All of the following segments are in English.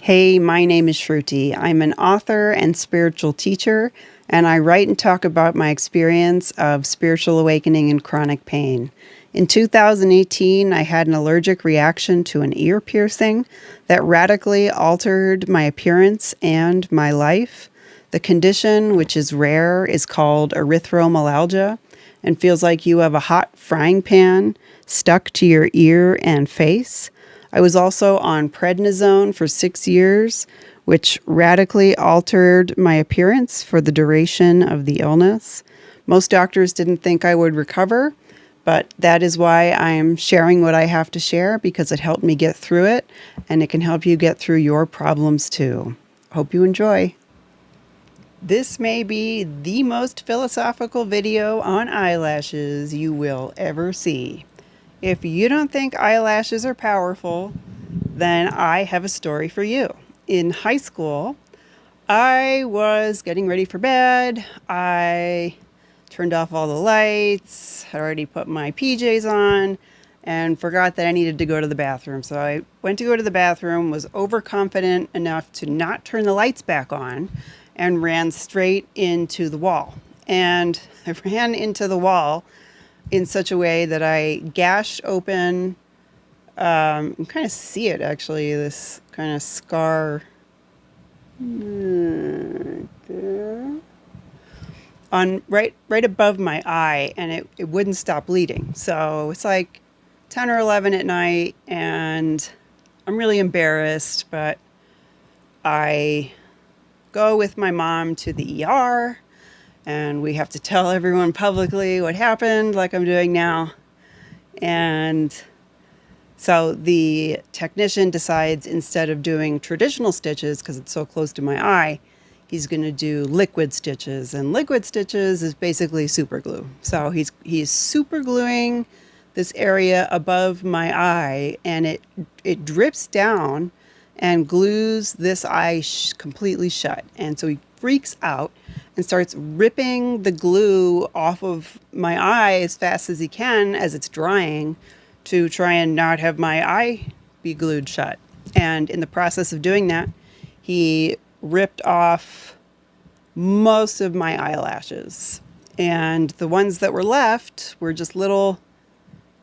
Hey, my name is Shruti. I'm an author and spiritual teacher, and I write and talk about my experience of spiritual awakening and chronic pain. In 2018, I had an allergic reaction to an ear piercing that radically altered my appearance and my life. The condition, which is rare, is called erythromelalgia and feels like you have a hot frying pan stuck to your ear and face. I was also on prednisone for 6 years, which radically altered my appearance for the duration of the illness. Most doctors didn't think I would recover, but that is why I'm sharing what I have to share, because it helped me get through it, and it can help you get through your problems too. Hope you enjoy. This may be the most philosophical video on eyelashes you will ever see. If you don't think eyelashes are powerful, then I have a story for you. In high school, I was getting ready for bed. I turned off all the lights, had already put my PJs on, and forgot that I needed to go to the bathroom. So I went to go to the bathroom, was overconfident enough to not turn the lights back on, and ran straight into the wall. And I ran into the wall in such a way that I gashed open, you can kind of see it actually, this kind of scar on right above my eye, and it wouldn't stop bleeding. So it's like 10 or 11 at night, and I'm really embarrassed, but I go with my mom to the ER, and we have to tell everyone publicly what happened, like I'm doing now. And so the technician decides, instead of doing traditional stitches, because it's so close to my eye, he's going to do liquid stitches. And liquid stitches is basically super glue. So he's super gluing this area above my eye, and it drips down and glues this eye completely shut. And so he freaks out and starts ripping the glue off of my eye as fast as he can as it's drying, to try and not have my eye be glued shut. And in the process of doing that, he ripped off most of my eyelashes. And the ones that were left were just little,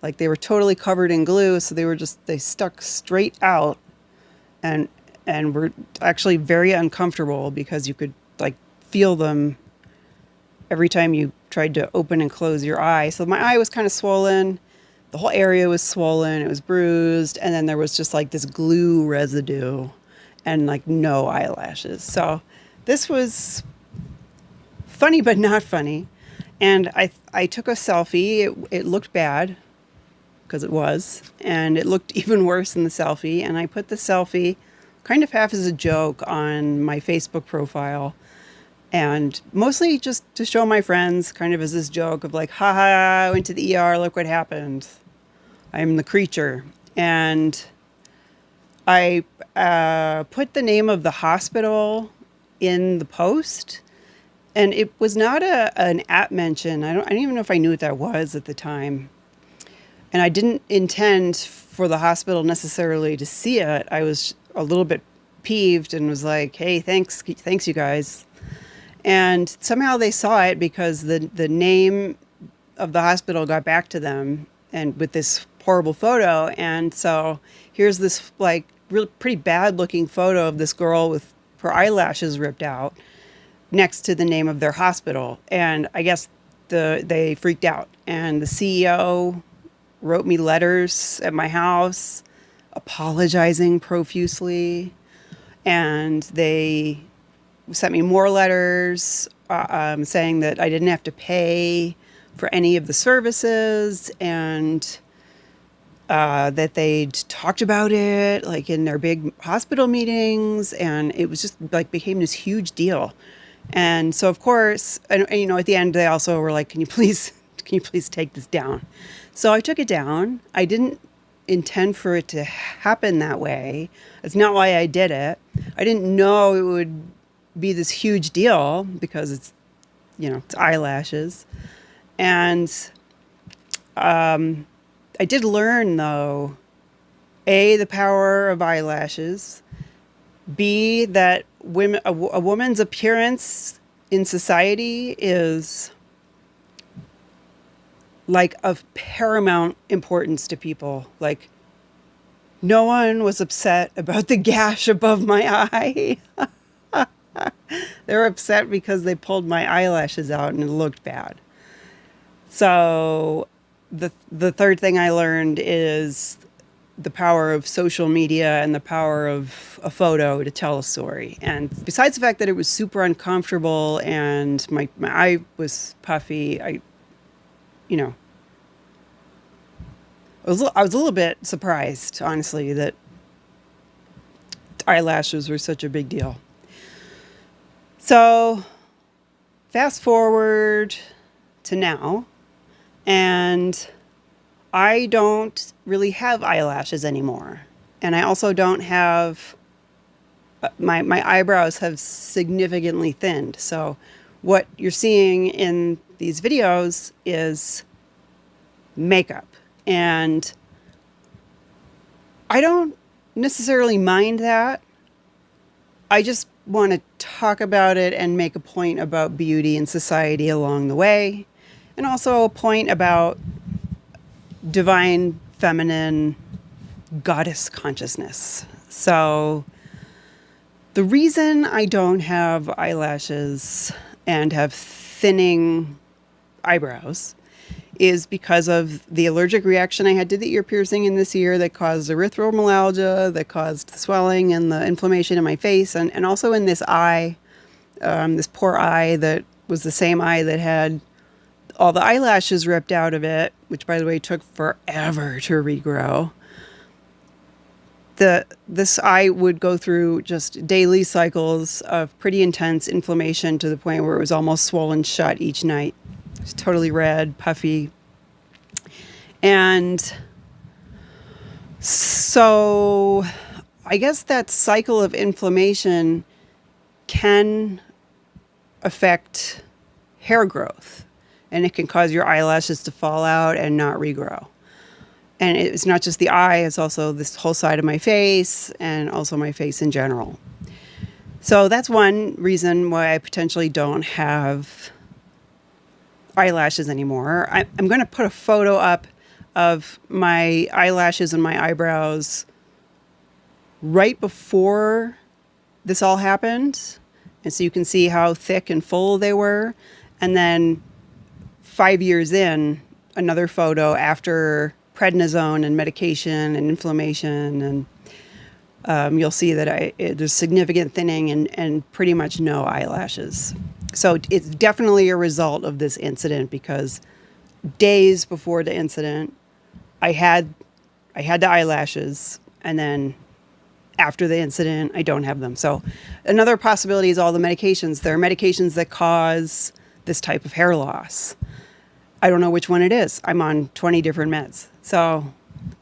like they were totally covered in glue, so they stuck straight out, and were actually very uncomfortable because you could like feel them every time you tried to open and close your eye. So my eye was kind of swollen. The whole area was swollen. It was bruised. And then there was just like this glue residue and like no eyelashes. So this was funny, but not funny. And I took a selfie. It looked bad, because it was. And it looked even worse in the selfie. And I put the selfie kind of half as a joke on my Facebook profile, and mostly just to show my friends, kind of as this joke of like, haha, I went to the ER, look what happened. I'm the creature. And I put the name of the hospital in the post, and it was not an at mention. I don't even know if I knew what that was at the time. And I didn't intend for the hospital necessarily to see it. I was a little bit peeved and was like, hey, thanks you guys. And somehow they saw it, because the name of the hospital got back to them, and with this horrible photo. And so here's this like really pretty bad looking photo of this girl with her eyelashes ripped out next to the name of their hospital. And I guess they freaked out. And the CEO wrote me letters at my house apologizing profusely. And they sent me more letters saying that I didn't have to pay for any of the services, and that they'd talked about it like in their big hospital meetings, and it was just like became this huge deal. And so of course, and you know, at the end they also were like, can you please take this down? So I took it down. I didn't intend for it to happen that way. That's not why I did it. I didn't know it would be this huge deal, because it's eyelashes. And I did learn, though, the power of eyelashes, B, that a woman's appearance in society is like of paramount importance to people. Like, no one was upset about the gash above my eye. They were upset because they pulled my eyelashes out and it looked bad. So the third thing I learned is the power of social media and the power of a photo to tell a story. And besides the fact that it was super uncomfortable and my eye was puffy, you know, I was a little bit surprised, honestly, that eyelashes were such a big deal. So fast forward to now, and I don't really have eyelashes anymore. And I also don't have, my eyebrows have significantly thinned. So what you're seeing in these videos is makeup. And I don't necessarily mind that. I just want to talk about it and make a point about beauty and society along the way. And also a point about divine feminine goddess consciousness. So the reason I don't have eyelashes and have thinning eyebrows is because of the allergic reaction I had to the ear piercing in this ear that caused erythromelalgia, that caused the swelling and the inflammation in my face, and also in this eye, this poor eye that was the same eye that had all the eyelashes ripped out of it, which, by the way, took forever to regrow. This eye would go through just daily cycles of pretty intense inflammation to the point where it was almost swollen shut each night. It was totally red, puffy. And so I guess that cycle of inflammation can affect hair growth. And it can cause your eyelashes to fall out and not regrow. And it's not just the eye, it's also this whole side of my face and also my face in general. So that's one reason why I potentially don't have eyelashes anymore. I'm going to put a photo up of my eyelashes and my eyebrows right before this all happened. And so you can see how thick and full they were. And then 5 years in, another photo after prednisone and medication and inflammation. And you'll see that there's significant thinning and pretty much no eyelashes. So it's definitely a result of this incident, because days before the incident, I had the eyelashes, and then after the incident, I don't have them. So another possibility is all the medications. There are medications that cause this type of hair loss. I don't know which one it is. I'm on 20 different meds. So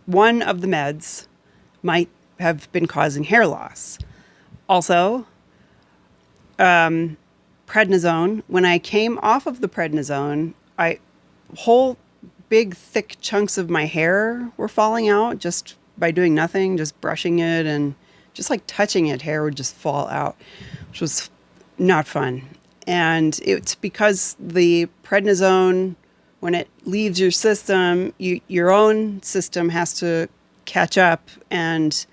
one of the meds might have been causing hair loss. Also, prednisone. When I came off of the prednisone, whole big thick chunks of my hair were falling out just by doing nothing, just brushing it and just like touching it, hair would just fall out, which was not fun. And it's because the prednisone, when it leaves your system, your own system has to catch up and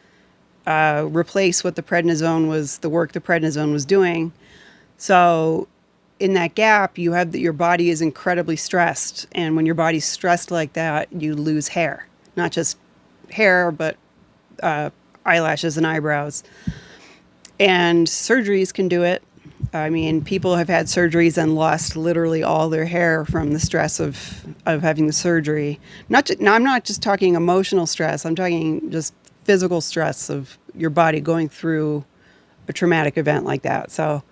replace what the work the prednisone was doing. So in that gap, you have that your body is incredibly stressed. And when your body's stressed like that, you lose hair, not just hair, but eyelashes and eyebrows. And surgeries can do it. I mean, people have had surgeries and lost literally all their hair from the stress of having the surgery. Now, I'm not just talking emotional stress. I'm talking just physical stress of your body going through a traumatic event like that. So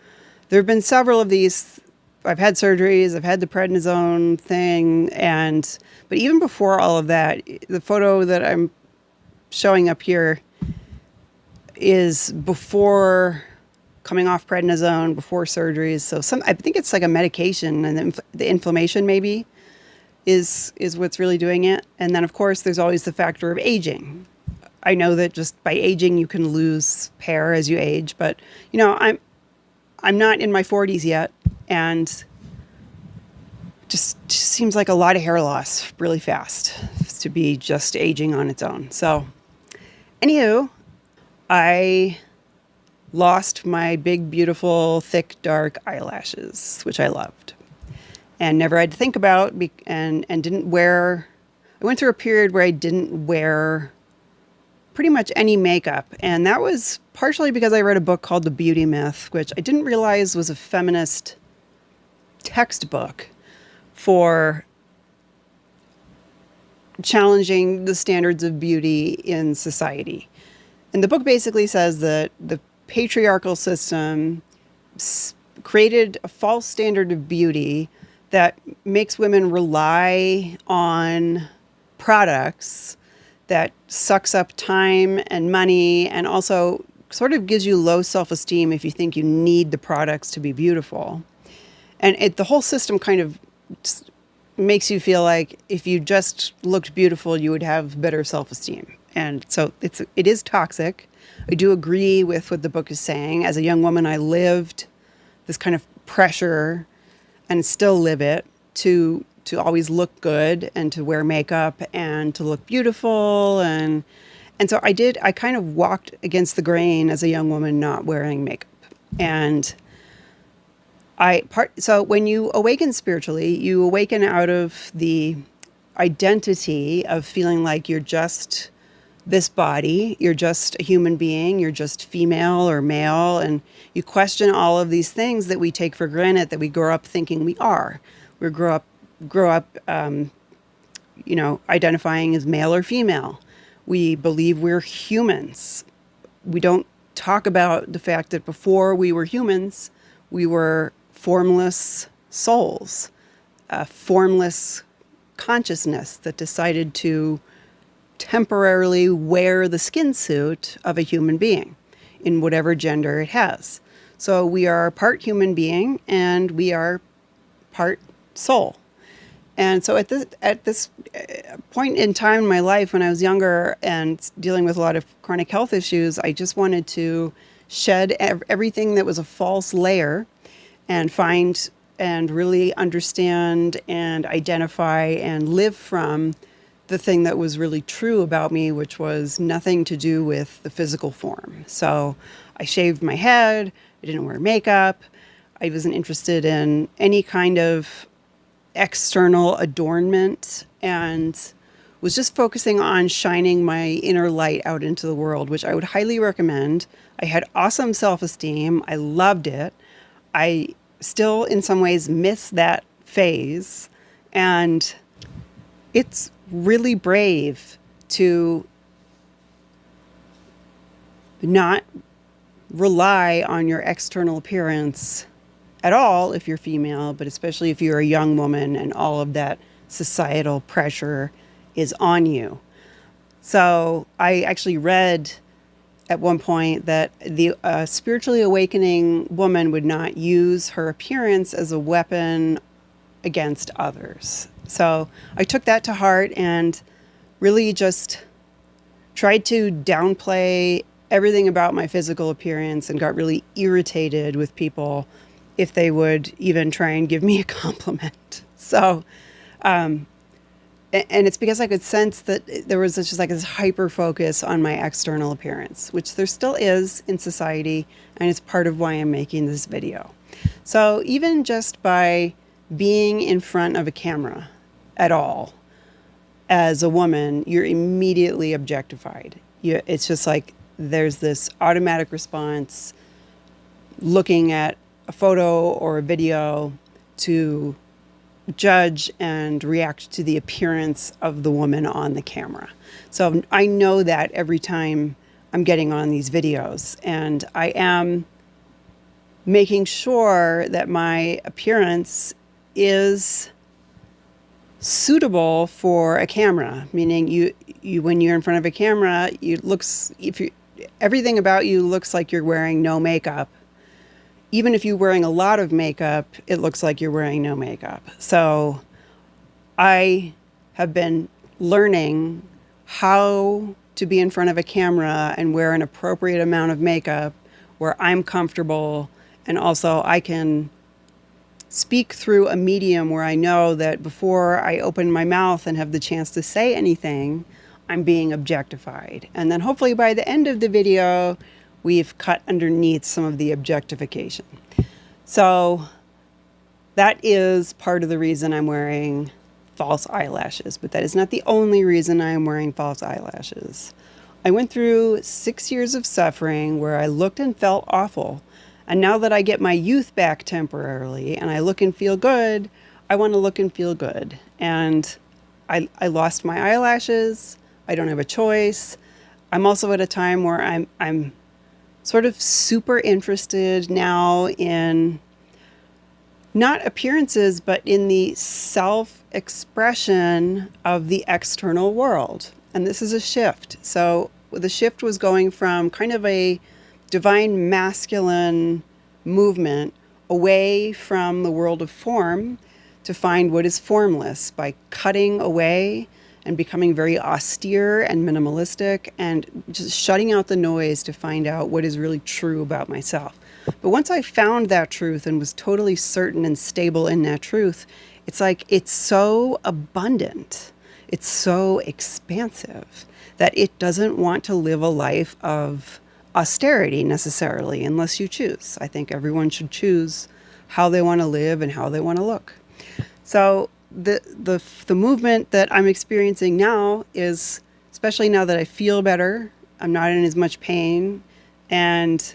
there have been several of these. I've had surgeries. I've had the prednisone thing. But even before all of that, the photo that I'm showing up here is before coming off prednisone, before surgeries. So I think it's like a medication, and the inflammation maybe is what's really doing it. And then of course there's always the factor of aging. I know that just by aging you can lose hair as you age, but I'm not in my 40s yet, and just seems like a lot of hair loss really fast to be just aging on its own. So, anywho, I lost my big, beautiful, thick, dark eyelashes, which I loved, and never had to think about, and didn't wear. I went through a period where I didn't wear pretty much any makeup, and that was partially because I read a book called The Beauty Myth, which I didn't realize was a feminist textbook for challenging the standards of beauty in society. And the book basically says that the patriarchal system created a false standard of beauty that makes women rely on products, that sucks up time and money, and also sort of gives you low self-esteem if you think you need the products to be beautiful. And the whole system kind of makes you feel like if you just looked beautiful, you would have better self-esteem. And so it is toxic. I do agree with what the book is saying. As a young woman, I lived this kind of pressure, and still live it, to always look good and to wear makeup and to look beautiful. And so I kind of walked against the grain as a young woman not wearing makeup. And so when you awaken spiritually, you awaken out of the identity of feeling like you're just this body, you're just a human being, you're just female or male, and you question all of these things that we take for granted, that we grow up thinking we are. We grow up, identifying as male or female. We believe we're humans. We don't talk about the fact that before we were humans, we were formless souls, a formless consciousness that decided to temporarily wear the skin suit of a human being in whatever gender it has. So we are part human being and we are part soul. And so at this point in time in my life when I was younger and dealing with a lot of chronic health issues, I just wanted to shed everything that was a false layer and find and really understand and identify and live from the thing that was really true about me, which was nothing to do with the physical form. So I shaved my head, I didn't wear makeup, I wasn't interested in any kind of external adornment, and was just focusing on shining my inner light out into the world, which I would highly recommend. I had awesome self-esteem. I loved it. I still, in some ways, miss that phase. And it's really brave to not rely on your external appearance at all if you're female, but especially if you're a young woman and all of that societal pressure is on you. So I actually read at one point that the spiritually awakening woman would not use her appearance as a weapon against others. So I took that to heart and really just tried to downplay everything about my physical appearance and got really irritated with people if they would even try and give me a compliment. So, and it's because I could sense that there was just like this hyper focus on my external appearance, which there still is in society, and it's part of why I'm making this video. So even just by being in front of a camera at all, as a woman, you're immediately objectified. It's just like there's this automatic response looking at a photo or a video to judge and react to the appearance of the woman on the camera. So I know that every time I'm getting on these videos, and I am making sure that my appearance is suitable for a camera, meaning you when you're in front of a camera, everything about you looks like you're wearing no makeup. Even if you're wearing a lot of makeup, it looks like you're wearing no makeup. So I have been learning how to be in front of a camera and wear an appropriate amount of makeup where I'm comfortable, and also I can speak through a medium where I know that before I open my mouth and have the chance to say anything, I'm being objectified. And then hopefully by the end of the video, we've cut underneath some of the objectification. So that is part of the reason I'm wearing false eyelashes, but that is not the only reason I am wearing false eyelashes. I went through 6 years of suffering where I looked and felt awful. And now that I get my youth back temporarily and I look and feel good, I want to look and feel good. And I lost my eyelashes. I don't have a choice. I'm also at a time where I'm sort of super interested now in not appearances, but in the self-expression of the external world. And this is a shift. So the shift was going from kind of a divine masculine movement away from the world of form to find what is formless by cutting away and becoming very austere and minimalistic and just shutting out the noise to find out what is really true about myself. But once I found that truth and was totally certain and stable in that truth, it's like it's so abundant, it's so expansive that it doesn't want to live a life of austerity necessarily unless you choose. I think everyone should choose how they want to live and how they want to look. So the movement that I'm experiencing now is, especially now that I feel better, I'm not in as much pain, and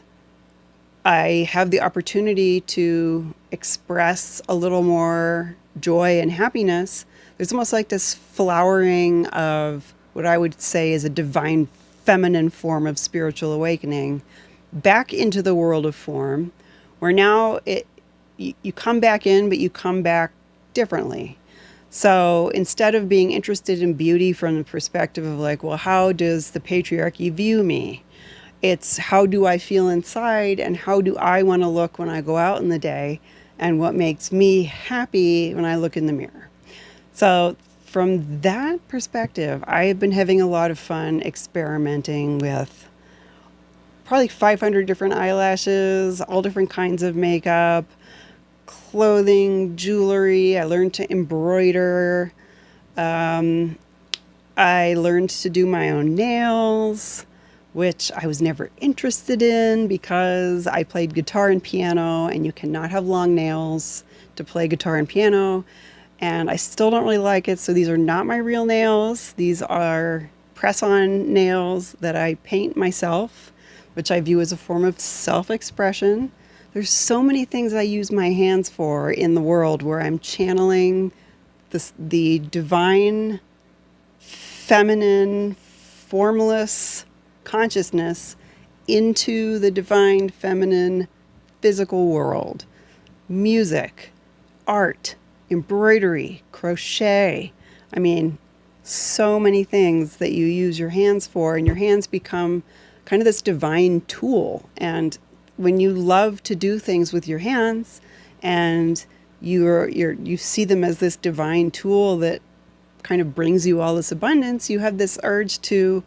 I have the opportunity to express a little more joy and happiness. There's almost like this flowering of what I would say is a divine feminine form of spiritual awakening back into the world of form, where now you come back in, but you come back differently. So instead of being interested in beauty from the perspective of like, well, how does the patriarchy view me? It's how do I feel inside and how do I want to look when I go out in the day and what makes me happy when I look in the mirror. So from that perspective, I have been having a lot of fun experimenting with probably 500 different eyelashes, all different kinds of makeup, clothing, jewelry. I learned to embroider. I learned to do my own nails, which I was never interested in because I played guitar and piano, and you cannot have long nails to play guitar and piano. And I still don't really like it. So these are not my real nails. These are press-on nails that I paint myself, which I view as a form of self-expression. There's so many things I use my hands for in the world where I'm channeling the divine, feminine, formless consciousness into the divine, feminine, physical world. Music, art, embroidery, crochet. I mean, so many things that you use your hands for, and your hands become kind of this divine tool. And when you love to do things with your hands and you see them as this divine tool that kind of brings you all this abundance, you have this urge to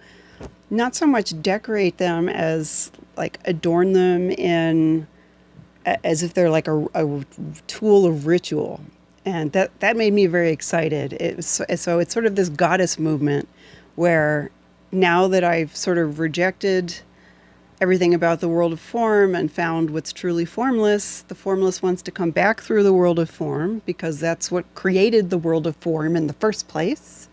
not so much decorate them as like adorn them in as if they're like a tool of ritual. And that made me very excited. So it's sort of this goddess movement where now that I've sort of rejected everything about the world of form and found what's truly formless, the formless wants to come back through the world of form because that's what created the world of form in the first place.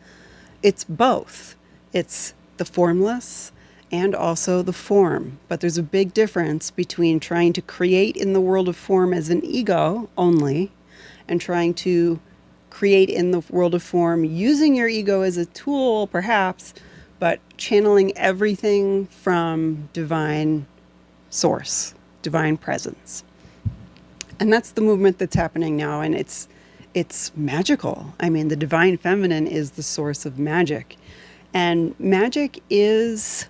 It's both. It's the formless and also the form. But there's a big difference between trying to create in the world of form as an ego only and trying to create in the world of form using your ego as a tool, perhaps, but channeling everything from divine source, divine presence. And that's the movement that's happening now, and it's magical. I mean, the divine feminine is the source of magic. And magic is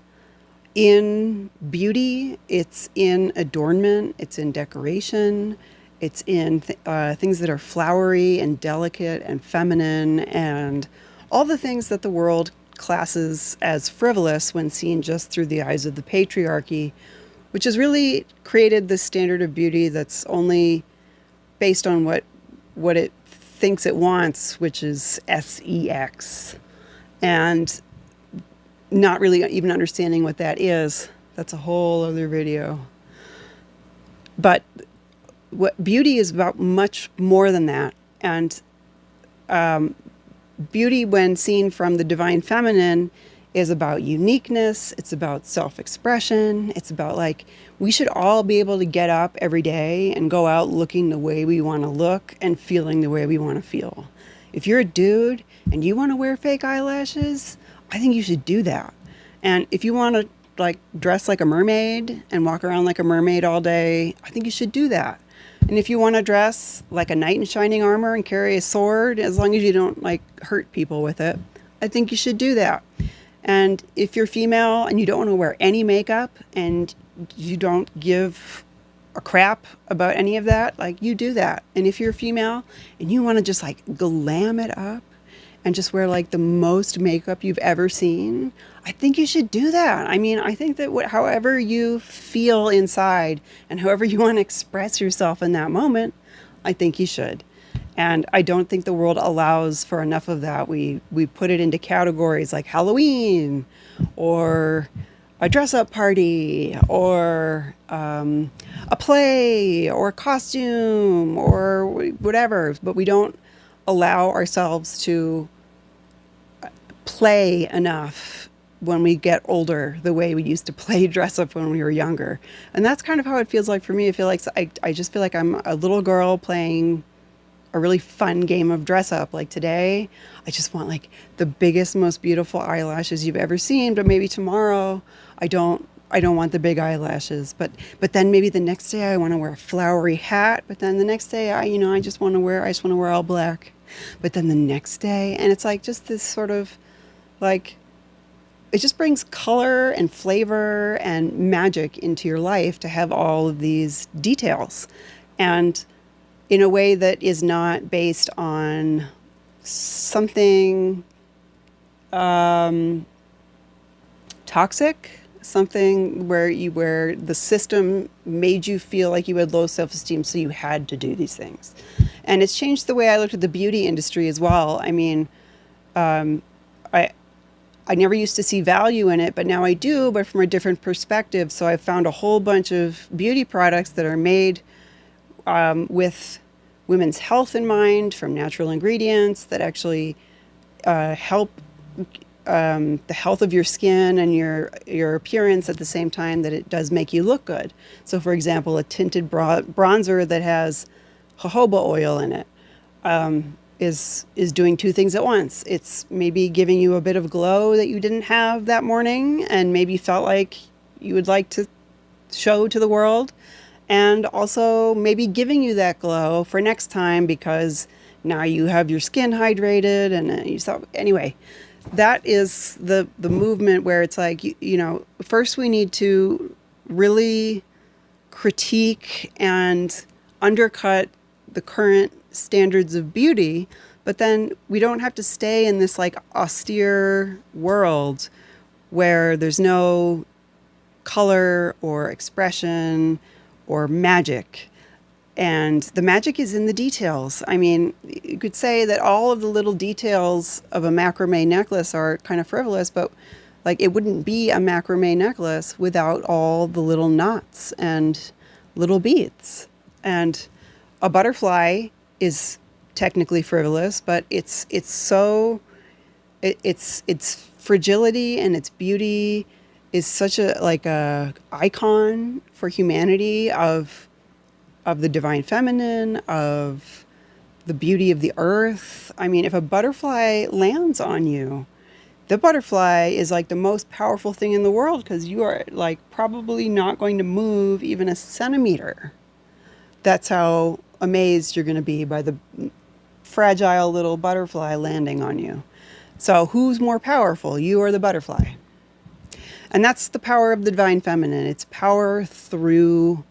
in beauty, it's in adornment, it's in decoration, it's in things that are flowery and delicate and feminine and all the things that the world classes as frivolous when seen just through the eyes of the patriarchy, which has really created this standard of beauty that's only based on what it thinks it wants, which is sex, and not really even understanding what that is. That's a whole other video. But what beauty is about much more than that. And beauty, when seen from the divine feminine, is about uniqueness. It's about self-expression. It's about, like, we should all be able to get up every day and go out looking the way we want to look and feeling the way we want to feel. If you're a dude and you want to wear fake eyelashes, I think you should do that. And if you want to, like, dress like a mermaid and walk around like a mermaid all day, I think you should do that. And if you want to dress like a knight in shining armor and carry a sword, as long as you don't, like, hurt people with it, I think you should do that. And if you're female and you don't want to wear any makeup and you don't give a crap about any of that, like, you do that. And if you're female and you want to just, like, glam it up and just wear, like, the most makeup you've ever seen, I think you should do that. I mean, I think that however you feel inside and however you want to express yourself in that moment, I think you should. And I don't think the world allows for enough of that. We put it into categories like Halloween or a dress-up party or a play or a costume or whatever. But we don't allow ourselves to play enough when we get older the way we used to play dress-up when we were younger. And that's kind of how it feels like for me. I feel like I just feel like I'm a little girl playing a really fun game of dress up. Like today, I just want, like, the biggest, most beautiful eyelashes you've ever seen. But maybe tomorrow, I don't want the big eyelashes. But then maybe the next day I want to wear a flowery hat. But then the next day I just want to wear all black. But then the next day, and it's like just this sort of, like, it just brings color and flavor and magic into your life to have all of these details. And in a way that is not based on something toxic, something where the system made you feel like you had low self-esteem, so you had to do these things. And it's changed the way I looked at the beauty industry as well. I mean, I never used to see value in it, but now I do, but from a different perspective. So I found a whole bunch of beauty products that are made with women's health in mind, from natural ingredients that actually help the health of your skin and your appearance at the same time that it does make you look good. So, for example, a tinted bronzer that has jojoba oil in it is doing two things at once. It's maybe giving you a bit of glow that you didn't have that morning and maybe felt like you would like to show to the world, and also maybe giving you that glow for next time because now you have your skin hydrated and you saw. Anyway, that is the movement where it's like, first we need to really critique and undercut the current standards of beauty, but then we don't have to stay in this, like, austere world where there's no color or expression or magic. And the magic is in the details. I mean, you could say that all of the little details of a macrame necklace are kind of frivolous, but, like, it wouldn't be a macrame necklace without all the little knots and little beads. And a butterfly is technically frivolous, but its fragility and its beauty is such a icon for humanity of the divine feminine, of the beauty of the earth. I mean, if a butterfly lands on you, the butterfly is, like, the most powerful thing in the world because you are, like, probably not going to move even a centimeter. That's how amazed you're going to be by the fragile little butterfly landing on you. So who's more powerful, you or the butterfly? And that's the power of the divine feminine. It's power through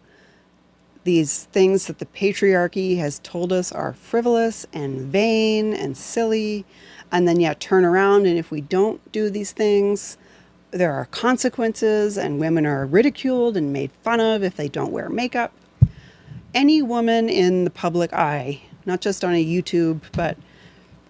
these things that the patriarchy has told us are frivolous and vain and silly. and then yet turn around, and if we don't do these things, there are consequences, and women are ridiculed and made fun of if they don't wear makeup. Any woman in the public eye, not just on a YouTube, but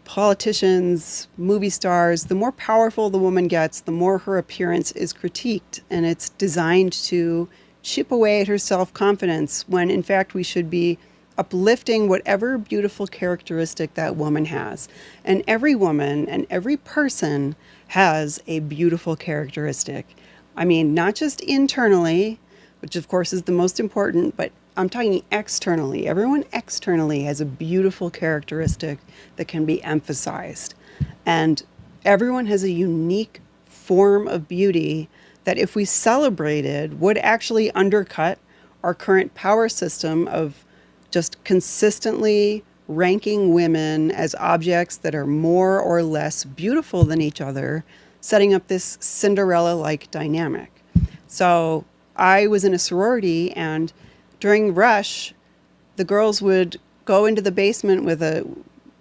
politicians, movie stars, the more powerful the woman gets, the more her appearance is critiqued. And it's designed to chip away at her self-confidence when in fact we should be uplifting whatever beautiful characteristic that woman has. And every woman and every person has a beautiful characteristic. I mean, not just internally, which of course is the most important, but I'm talking externally. Everyone externally has a beautiful characteristic that can be emphasized. And everyone has a unique form of beauty that, if we celebrated, would actually undercut our current power system of just consistently ranking women as objects that are more or less beautiful than each other, setting up this Cinderella-like dynamic. So I was in a sorority, and during rush, the girls would go into the basement with a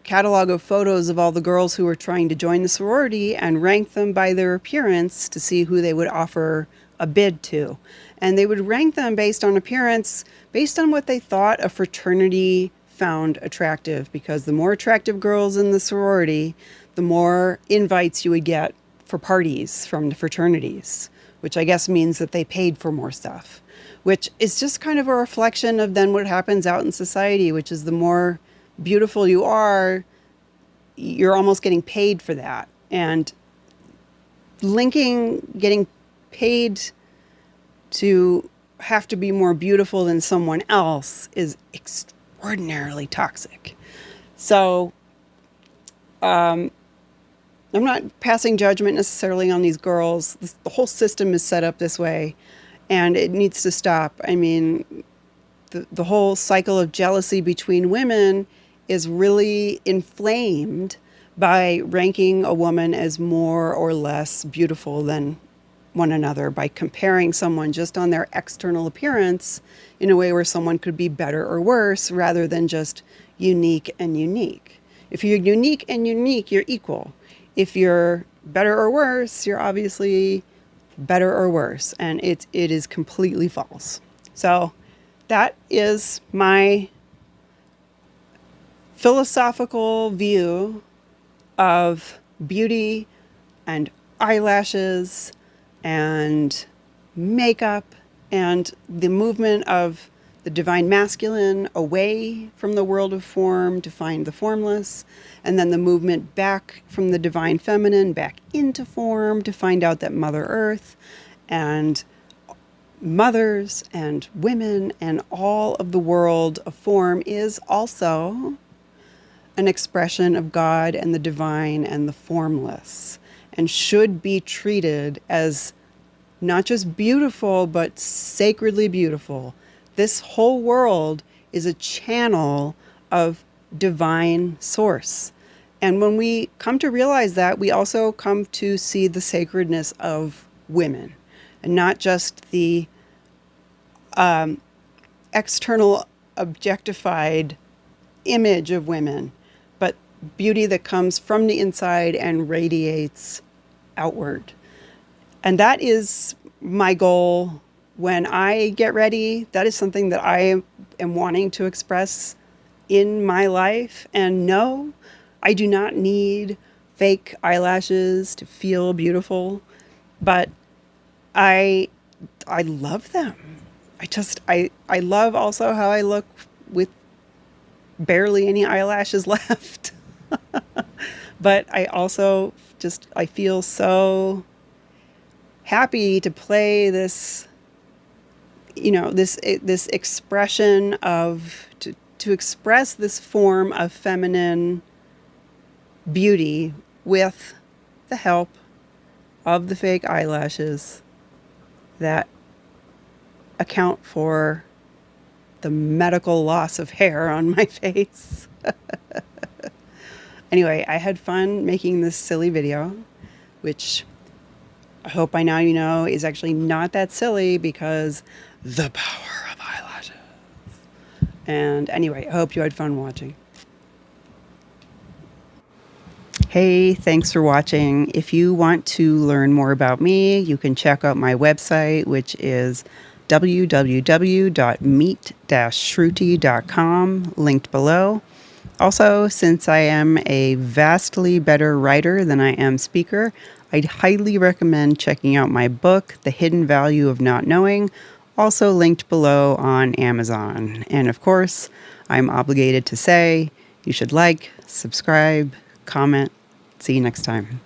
catalog of photos of all the girls who were trying to join the sorority and rank them by their appearance to see who they would offer a bid to. And they would rank them based on appearance, based on what they thought a fraternity found attractive, because the more attractive girls in the sorority, the more invites you would get for parties from the fraternities, which I guess means that they paid for more stuff, which is just kind of a reflection of then what happens out in society, which is the more beautiful you are, you're almost getting paid for that. And linking getting paid to have to be more beautiful than someone else is extraordinarily toxic. So I'm not passing judgment necessarily on these girls. The whole system is set up this way, and it needs to stop. I mean, the whole cycle of jealousy between women is really inflamed by ranking a woman as more or less beautiful than one another, by comparing someone just on their external appearance in a way where someone could be better or worse rather than just unique and unique. If you're unique and unique, you're equal. If you're better or worse, you're obviously better or worse, and it is completely false. So that is my philosophical view of beauty and eyelashes and makeup and the movement of the divine masculine away from the world of form to find the formless, and then the movement back from the divine feminine back into form to find out that Mother Earth and mothers and women and all of the world of form is also an expression of God and the divine and the formless, and should be treated as not just beautiful, but sacredly beautiful. This whole world is a channel of divine source. And when we come to realize that, we also come to see the sacredness of women, and not just the external objectified image of women, but beauty that comes from the inside and radiates outward. And that is my goal when I get ready. That is something that I am wanting to express in my life. And no, I do not need fake eyelashes to feel beautiful, but I love them. I love also how I look with barely any eyelashes left. But I also I feel so happy to play this, this expression of, to express this form of feminine beauty with the help of the fake eyelashes that account for the medical loss of hair on my face. Anyway, I had fun making this silly video, which I hope by now you know is actually not that silly, because the power of eyelashes. And anyway, I hope you had fun watching. Hey, thanks for watching. If you want to learn more about me, you can check out my website, which is www.meet-shruti.com, linked below. Also, since I am a vastly better writer than I am speaker, I'd highly recommend checking out my book, The Hidden Value of Not Knowing, also linked below on Amazon. And of course, I'm obligated to say you should like, subscribe, comment. See you next time.